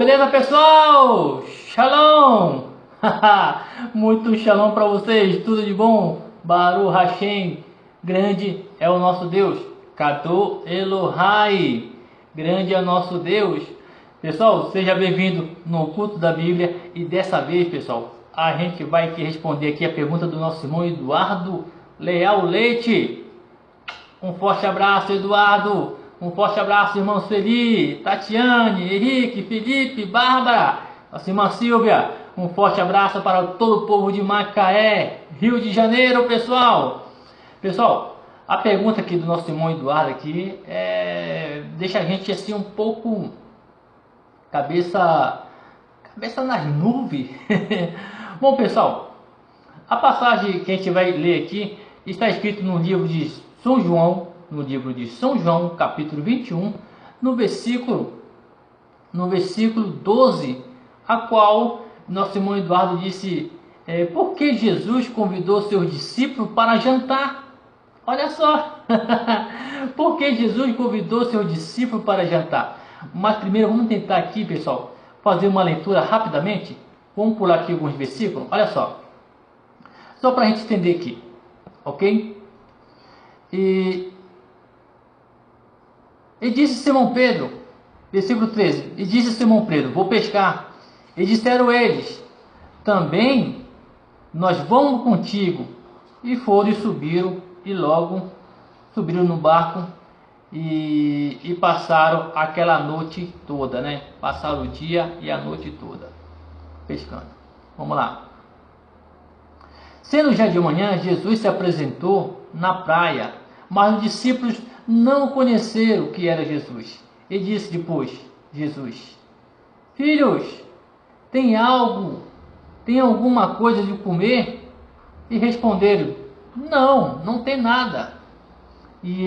Beleza, pessoal? Shalom! Muito shalom para vocês, tudo de bom? Baruch Hashem, grande é o nosso Deus. Kado Elohai, grande é o nosso Deus. Pessoal, seja bem-vindo no culto da Bíblia. E dessa vez, pessoal, a gente vai responder aqui a pergunta do nosso irmão Eduardo Leal Leite. Um forte abraço, Eduardo. Um forte abraço, irmão Celi, Tatiane, Henrique, Felipe, Bárbara, nossa irmã Silvia. Um forte abraço para todo o povo de Macaé, Rio de Janeiro, pessoal. Pessoal, a pergunta aqui do nosso irmão Eduardo aqui deixa a gente assim um pouco cabeça nas nuvens. Bom, pessoal, a passagem que a gente vai ler aqui está escrito no livro de São João, capítulo 21, no versículo 12, a qual nosso irmão Eduardo disse, por que Jesus convidou seus discípulos para jantar? Olha só, por que Jesus convidou seus discípulos para jantar? Mas primeiro vamos tentar aqui, pessoal, fazer uma leitura rapidamente. Vamos pular aqui alguns versículos, olha só para a gente entender aqui, ok? E disse Simão Pedro, versículo 13, e disse Simão Pedro, vou pescar. E disseram eles, também nós vamos contigo. E foram e subiram, e logo subiram no barco e passaram aquela noite toda, né? Passaram o dia e a noite toda pescando. Vamos lá. Sendo já de manhã, Jesus se apresentou na praia, mas os discípulos não conheceram que era Jesus. E disse depois, Jesus, filhos, tem alguma coisa de comer? E responderam, não tem nada. E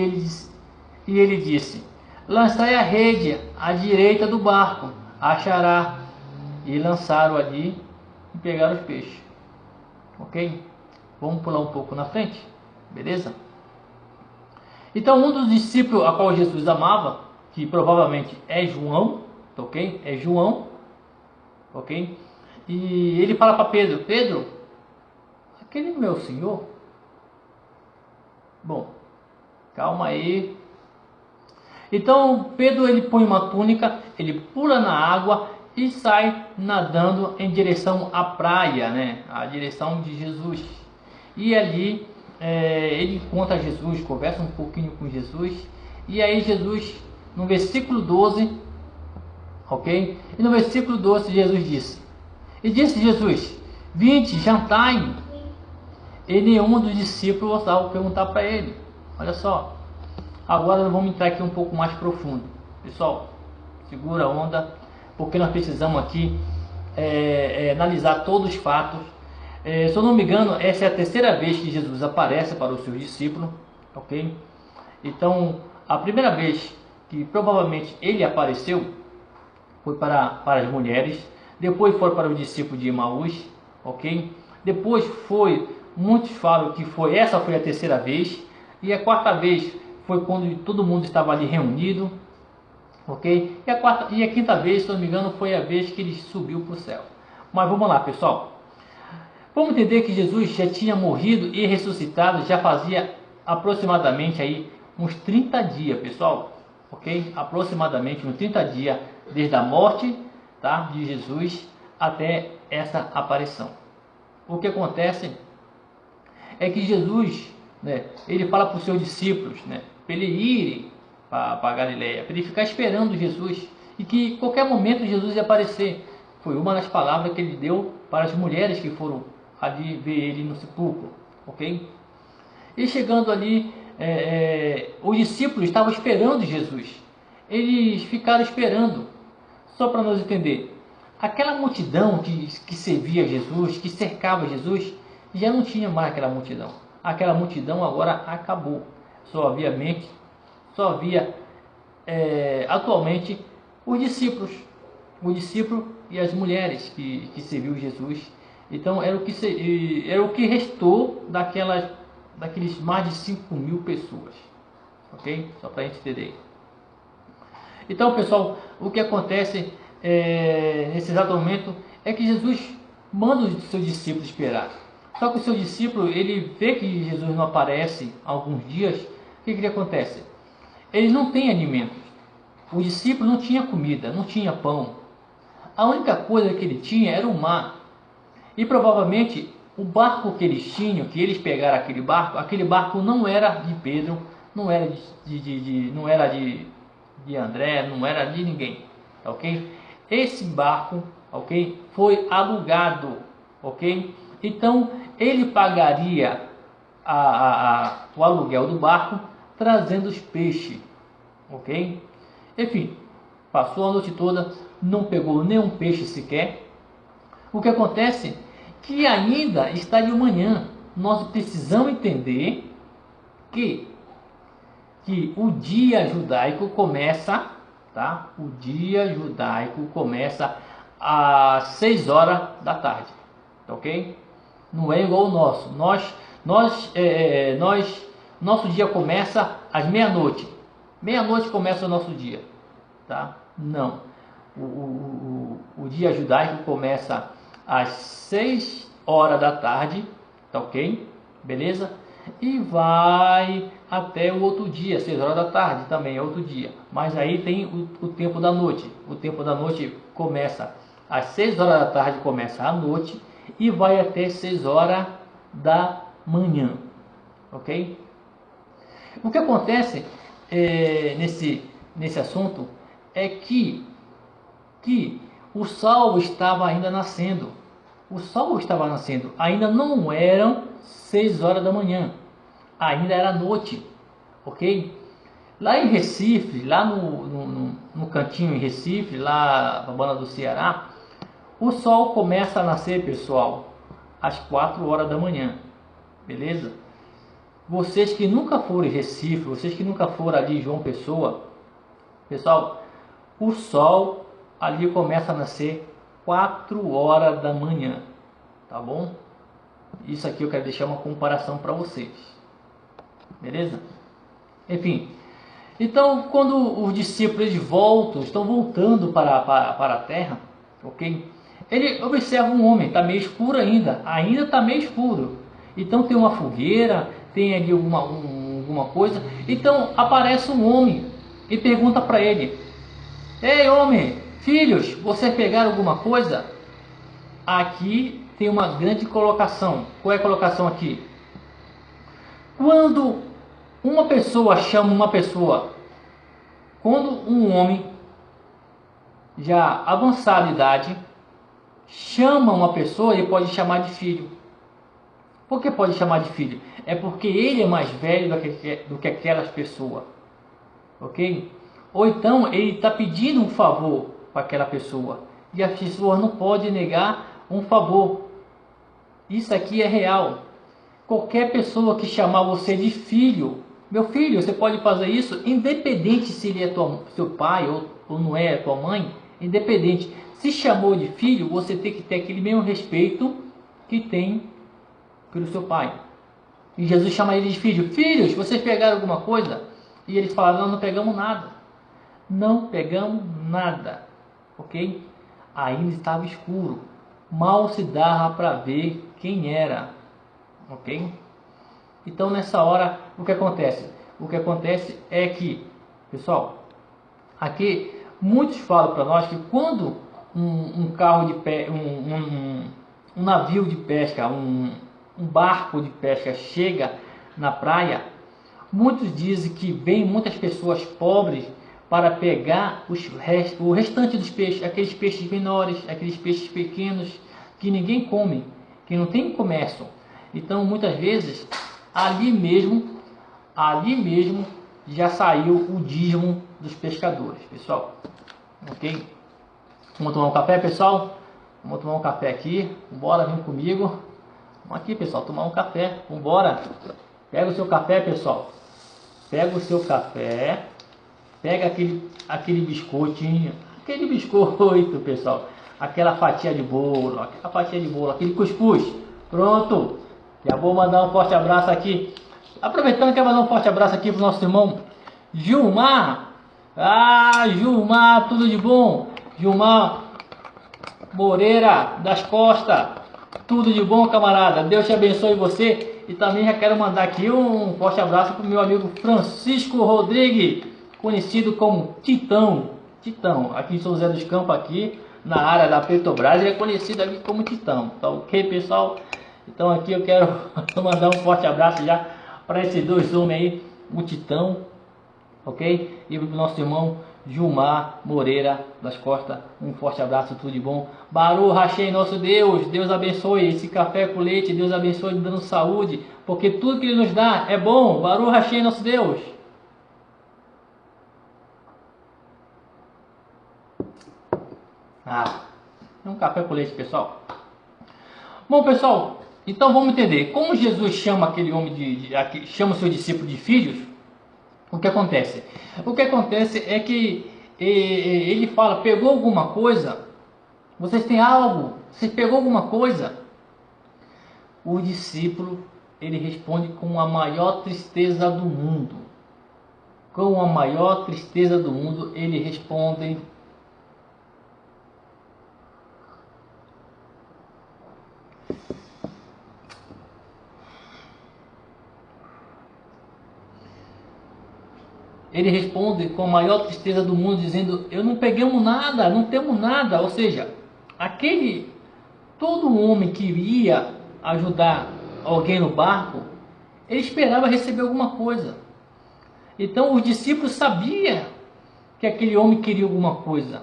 ele disse, lançai a rede à direita do barco, achará. E lançaram ali e pegaram os peixes. Ok? Vamos pular um pouco na frente, beleza? Então um dos discípulos a qual Jesus amava, que provavelmente é João, ok? É João, ok? E ele fala para Pedro, Pedro, aquele meu senhor? Bom, calma aí. Então Pedro ele põe uma túnica, ele pula na água e sai nadando em direção à praia, né? A direção de Jesus. E ali ele encontra Jesus, conversa um pouquinho com Jesus. E aí Jesus, no versículo 12, ok? E no versículo 12 Jesus disse, e disse Jesus, vinde, jantai. E nenhum dos discípulos ousava perguntar para ele. Olha só, agora nós vamos entrar aqui um pouco mais profundo. Pessoal, segura a onda, porque nós precisamos aqui analisar todos os fatos. Se eu não me engano, essa é a terceira vez que Jesus aparece para os seus discípulos, ok? Então, a primeira vez que provavelmente ele apareceu foi para as mulheres, depois foi para os discípulos de Emaús, ok? Depois muitos falam que essa foi a terceira vez, e a quarta vez foi quando todo mundo estava ali reunido, ok? E a quinta vez, se eu não me engano, foi a vez que ele subiu para o céu. Mas vamos lá, pessoal. Vamos entender que Jesus já tinha morrido e ressuscitado, já fazia aproximadamente aí uns 30 dias, pessoal, ok? Aproximadamente uns 30 dias desde a morte, tá, de Jesus até essa aparição. O que acontece é que Jesus, né, ele fala para os seus discípulos, né, para ele irem para Galileia, para ele ficar esperando Jesus, e que qualquer momento Jesus ia aparecer. Foi uma das palavras que ele deu para as mulheres que foram ali ver ele no sepulcro, ok? E chegando ali, os discípulos estavam esperando Jesus. Eles ficaram esperando, só para nós entender. Aquela multidão que servia Jesus, que cercava Jesus, já não tinha mais aquela multidão. Aquela multidão agora acabou. Só havia atualmente os discípulos e as mulheres que serviam Jesus. Então era o que restou daqueles mais de 5.000 pessoas, ok? Só para a gente entender. Então, pessoal, o que acontece nesse exato momento, é que Jesus manda os seus discípulos esperar. Só que o seu discípulo, ele vê que Jesus não aparece há alguns dias. O que acontece? Ele não tem alimentos. O discípulo não tinha comida, não tinha pão. A única coisa que ele tinha era o mar. E provavelmente o barco que eles tinham, que eles pegaram aquele barco não era de Pedro, não era não era de André, não era de ninguém, ok? Esse barco, ok, foi alugado, ok? Então ele pagaria o aluguel do barco trazendo os peixes, ok? Enfim, passou a noite toda, não pegou nenhum peixe sequer. O que acontece? Que ainda está de manhã. Nós precisamos entender que o dia judaico começa, tá? O dia judaico começa às 6 horas da tarde, ok? Não é igual o nosso. Nosso dia começa às meia-noite. Meia-noite começa o nosso dia, tá? Não. O dia judaico começa às 6 horas da tarde, tá ok? Beleza? E vai até o outro dia, 6 horas da tarde também é outro dia. Mas aí tem o tempo da noite. O tempo da noite começa às 6 horas da tarde, começa a noite e vai até 6 horas da manhã, ok? O que acontece nesse assunto é que o sol estava ainda nascendo. O sol estava nascendo. Ainda não eram 6 horas da manhã. Ainda era noite. Ok? Lá em Recife, lá no cantinho em Recife, lá na banda do Ceará, o sol começa a nascer, pessoal, às 4 horas da manhã. Beleza? Vocês que nunca foram em Recife, vocês que nunca foram ali em João Pessoa, pessoal, o sol ali começa a nascer 4 horas da manhã, tá bom? Isso aqui eu quero deixar uma comparação para vocês, beleza? Enfim, então quando os discípulos estão voltando para a terra, ok? Ele observa um homem, está meio escuro ainda está meio escuro. Então tem uma fogueira, tem ali alguma coisa. Então aparece um homem e pergunta para ele: ei homem, filhos, vocês pegaram alguma coisa? Aqui tem uma grande colocação. Qual é a colocação aqui? Quando uma pessoa chama uma pessoa, quando um homem já avançado de idade chama uma pessoa, ele pode chamar de filho. Por que pode chamar de filho? É porque ele é mais velho do que aquelas pessoas, ok? Ou então ele está pedindo um favor para aquela pessoa e as pessoas não podem negar um favor. Isso aqui é real. Qualquer pessoa que chamar você de filho, meu filho, você pode fazer isso, independente se ele é seu pai ou não é tua mãe, independente. Se chamou de filho, você tem que ter aquele mesmo respeito que tem pelo seu pai. E Jesus chama ele de filho. Filhos, vocês pegaram alguma coisa? E eles falaram: nós não pegamos nada. Não pegamos nada. Ok? Ainda estava escuro. Mal se dava para ver quem era. Ok? Então nessa hora, o que acontece? O que acontece é que, pessoal, aqui muitos falam para nós que quando um carro de um navio de pesca, um barco de pesca chega na praia, muitos dizem que vem muitas pessoas pobres para pegar o restante dos peixes, aqueles peixes menores, aqueles peixes pequenos que ninguém come, que não tem comércio. Então muitas vezes ali mesmo já saiu o dízimo dos pescadores, pessoal. Ok? Vamos tomar um café, pessoal? Vamos tomar um café aqui. Bora, vem comigo. Vamos aqui, pessoal, tomar um café. Vambora. Pega o seu café, pessoal. Pega o seu café. Pega aquele biscoitinho. Aquele biscoito, pessoal. Aquela fatia de bolo. Aquele cuscuz. Pronto. Já vou mandar um forte abraço aqui. Aproveitando, quero mandar um forte abraço aqui para o nosso irmão Gilmar. Ah, Gilmar, tudo de bom? Gilmar Moreira das Costa, tudo de bom, camarada. Deus te abençoe você. E também já quero mandar aqui um forte abraço para o meu amigo Francisco Rodrigues, conhecido como Titão. Titão, aqui em São José dos Campos, aqui na área da Petrobras, ele é conhecido aqui como Titão. Tá ok, pessoal? Então aqui eu quero mandar um forte abraço já para esses dois homens aí, o Titão, ok? E o nosso irmão Gilmar Moreira das Costas, um forte abraço, tudo de bom. Baru Hashem, nosso Deus, Deus abençoe esse café com leite, Deus abençoe dando saúde, porque tudo que Ele nos dá é bom. Baru Hashem, nosso Deus. É um café com leite, pessoal. Bom, pessoal, então vamos entender como Jesus chama aquele homem chama o seu discípulo de filhos. O que acontece? O que acontece é que ele fala: pegou alguma coisa? Vocês têm algo? Você pegou alguma coisa? O discípulo, ele responde com a maior tristeza do mundo. Com a maior tristeza do mundo, ele responde: ele responde com a maior tristeza do mundo, dizendo: eu não pegamos nada, não temos nada. Ou seja, todo homem que iria ajudar alguém no barco, ele esperava receber alguma coisa. Então os discípulos sabiam que aquele homem queria alguma coisa.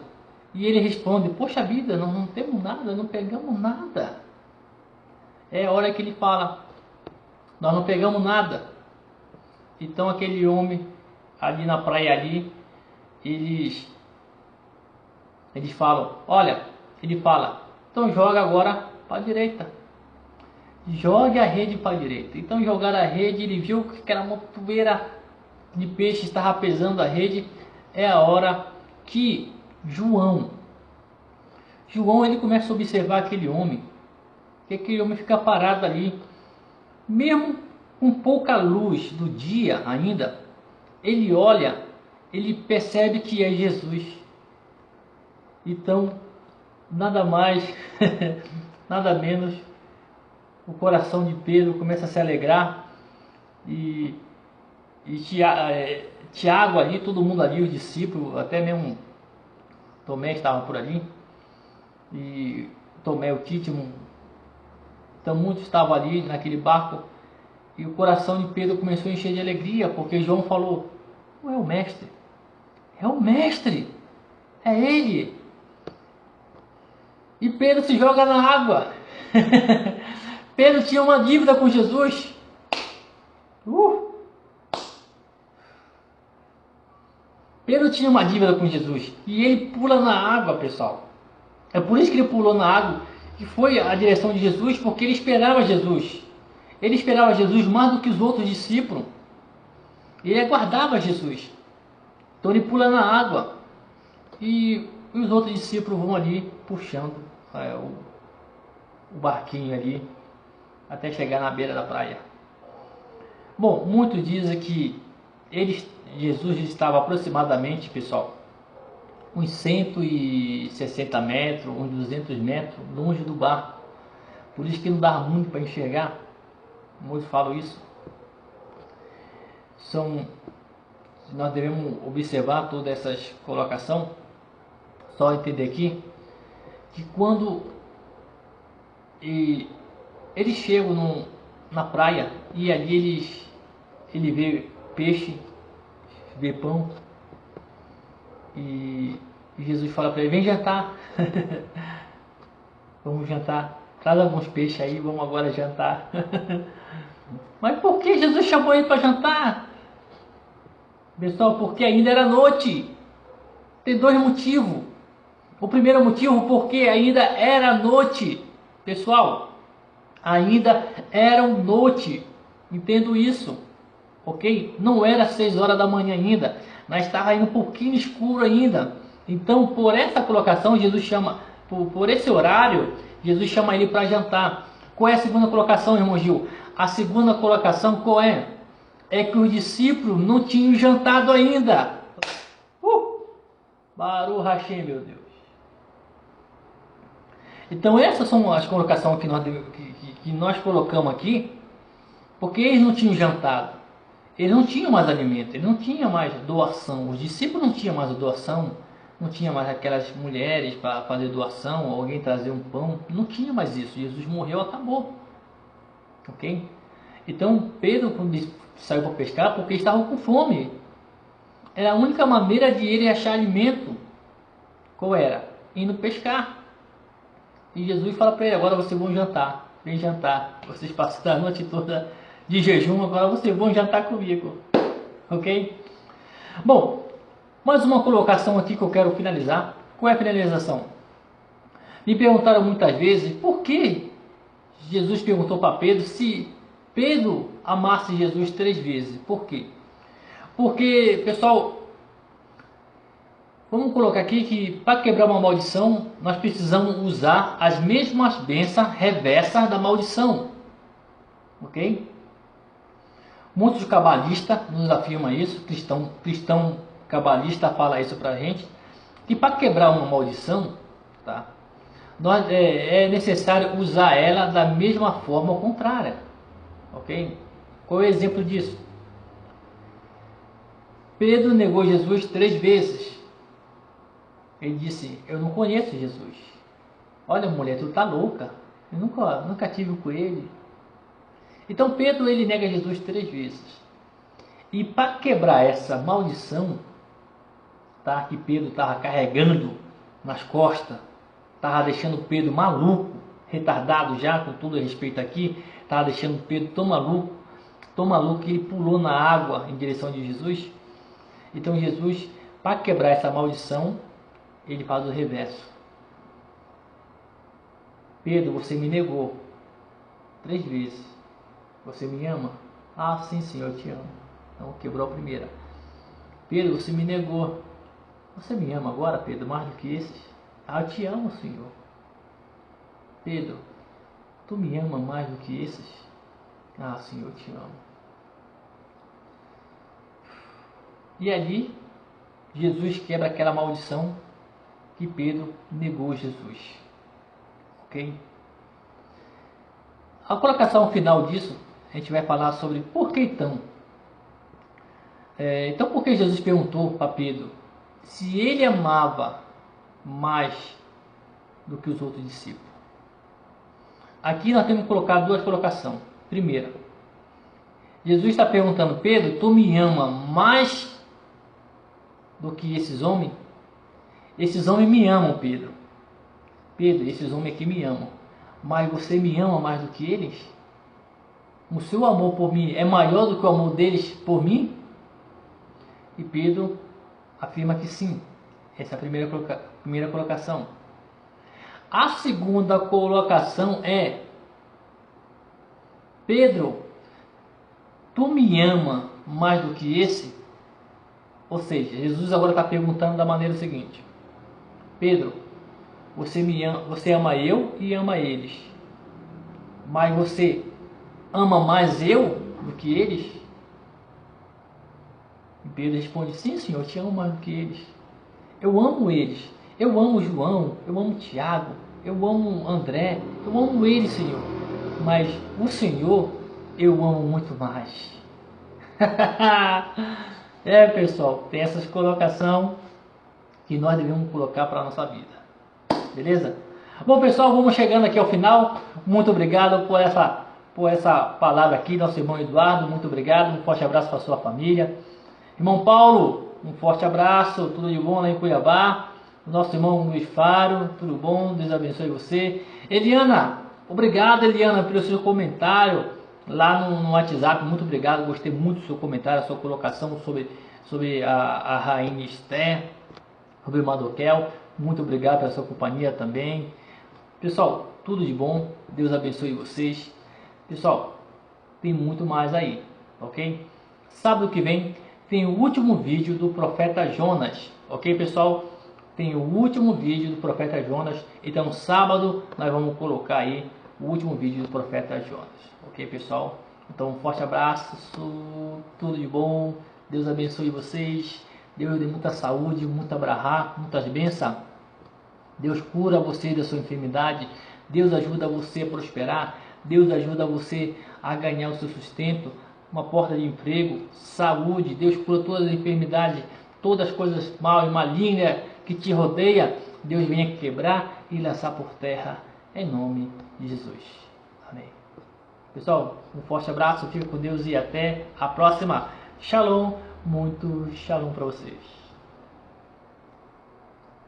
E ele responde: poxa vida, nós não temos nada, não pegamos nada. É a hora que ele fala: nós não pegamos nada. Então aquele homem ali na praia ali, eles falam: olha, ele fala, então joga agora para a direita, jogue a rede para a direita. Então jogaram a rede, ele viu que era uma poeira de peixe, estava pesando a rede. É a hora que João ele começa a observar aquele homem, que aquele homem fica parado ali, mesmo com pouca luz do dia ainda. Ele olha, ele percebe que é Jesus. Então, nada mais, nada menos, o coração de Pedro começa a se alegrar. E Tiago ali, todo mundo ali, os discípulos, até mesmo Tomé estava por ali. E Tomé, o Títimo, então muitos estavam ali naquele barco. E o coração de Pedro começou a encher de alegria, porque João falou: é o mestre, é o mestre, é ele. E Pedro se joga na água. Pedro tinha uma dívida com Jesus. Pedro tinha uma dívida com Jesus. E ele pula na água, pessoal. É por isso que ele pulou na água, que foi a direção de Jesus, porque ele esperava Jesus. Ele esperava Jesus mais do que os outros discípulos. Ele aguardava Jesus. Então ele pula na água. E os outros discípulos vão ali puxando o barquinho ali até chegar na beira da praia. Bom, muitos dizem que Jesus estava aproximadamente, pessoal, uns 160 metros, uns 200 metros longe do barco. Por isso que não dava muito para enxergar. Muitos falam isso. Nós devemos observar toda essa colocação. Só entender aqui que quando eles chegam na praia e ali ele vê peixe, vê pão, e Jesus fala para ele: vem jantar. Vamos jantar, traz alguns peixes aí, vamos agora jantar. Mas por que Jesus chamou ele para jantar? Pessoal, porque ainda era noite. Tem dois motivos. O primeiro motivo, porque ainda era noite. Pessoal, ainda era noite. Entendo isso. Ok? Não era 6 horas da manhã ainda. Nós estava ainda um pouquinho escuro ainda. Então, por essa colocação, Jesus chama, por esse horário, Jesus chama ele para jantar. Qual é a segunda colocação, irmão Gil? A segunda colocação qual é? É que os discípulos não tinham jantado ainda. Baru Hashem, meu Deus. Então essas são as colocações que nós colocamos aqui, porque eles não tinham jantado, eles não tinham mais alimento, eles não tinham mais doação, os discípulos não tinham mais doação, não tinha mais aquelas mulheres para fazer doação, ou alguém trazer um pão, não tinha mais isso, Jesus morreu, acabou, ok? Então Pedro, quando ele saiu para pescar, porque estava com fome, era a única maneira de ele achar alimento. Qual era? Indo pescar. E Jesus fala para ele: agora vocês vão jantar. Vem jantar. Vocês passaram a noite toda de jejum, agora vocês vão jantar comigo. Ok? Bom, mais uma colocação aqui que eu quero finalizar. Qual é a finalização? Me perguntaram muitas vezes por que Jesus perguntou para Pedro se Pedro amasse Jesus 3 vezes. Por quê? Porque, pessoal, vamos colocar aqui que para quebrar uma maldição, nós precisamos usar as mesmas bênçãos reversas da maldição. Ok? Muitos cabalistas nos afirmam isso, cristão cabalista fala isso para a gente, que para quebrar uma maldição, tá, é necessário usar ela da mesma forma ou contrária. Ok? Qual é o exemplo disso? Pedro negou Jesus 3 vezes. Ele disse: eu não conheço Jesus. Olha, mulher, tu tá louca. Eu nunca tive com ele. Então Pedro, ele nega Jesus 3 vezes. E para quebrar essa maldição, tá, que Pedro estava carregando nas costas, estava deixando Pedro maluco, retardado já, com todo respeito aqui, estava deixando Pedro tão maluco que ele pulou na água em direção de Jesus. Então Jesus, para quebrar essa maldição, ele faz o reverso. Pedro, você me negou 3 vezes. Você me ama? Ah, sim, Senhor, eu te amo. Então quebrou a primeira. Pedro, você me negou. Você me ama agora, Pedro, mais do que esses? Ah, eu te amo, Senhor. Pedro, tu me ama mais do que esses? Ah, Senhor, eu te amo. E ali, Jesus quebra aquela maldição que Pedro negou Jesus. Ok? A colocação final disso, a gente vai falar sobre por que então. Então, por que Jesus perguntou para Pedro se ele amava mais do que os outros discípulos? Aqui nós temos que colocar 2 colocações. Primeira, Jesus está perguntando: Pedro, tu me ama mais do que esses homens? Esses homens me amam, Pedro. Pedro, esses homens aqui me amam. Mas você me ama mais do que eles? O seu amor por mim é maior do que o amor deles por mim? E Pedro afirma que sim. Essa é a primeira colocação. A segunda colocação é: Pedro, tu me ama mais do que esse? Ou seja, Jesus agora está perguntando da maneira seguinte: Pedro, você ama eu e ama eles, mas você ama mais eu do que eles? E Pedro responde: sim, Senhor, eu te amo mais do que eles. Eu amo eles. Eu amo João, eu amo Tiago, eu amo André, eu amo eles, Senhor. Mas o Senhor eu amo muito mais. Pessoal, tem essas colocações que nós devemos colocar para a nossa vida. Beleza? Bom, pessoal, vamos chegando aqui ao final. Muito obrigado por essa palavra aqui, nosso irmão Eduardo. Muito obrigado. Um forte abraço para a sua família. Irmão Paulo, um forte abraço. Tudo de bom lá em Cuiabá. Nosso irmão Luiz Faro, tudo bom? Deus abençoe você. Eliana, obrigado, Eliana, pelo seu comentário lá no WhatsApp. Muito obrigado. Gostei muito do seu comentário, a sua colocação sobre a Rainha Esther, sobre Mardoqueu. Muito obrigado pela sua companhia também. Pessoal, tudo de bom. Deus abençoe vocês. Pessoal, tem muito mais aí, ok? Sábado que vem tem o último vídeo do profeta Jonas, ok, pessoal? Tem o último vídeo do profeta Jonas. Então sábado nós vamos colocar aí o último vídeo do profeta Jonas, ok, pessoal? Então um forte abraço, tudo de bom. Deus abençoe vocês. Deus dê muita saúde, muita brahá, muitas bênçãos. Deus cura você da sua enfermidade. Deus ajuda você a prosperar. Deus ajuda você a ganhar o seu sustento, uma porta de emprego, saúde. Deus cura todas as enfermidades, todas as coisas mal e malignas que te rodeia. Deus venha quebrar e lançar por terra, em nome de Jesus. Amém. Pessoal, um forte abraço, fica com Deus e até a próxima. Shalom, muito shalom para vocês.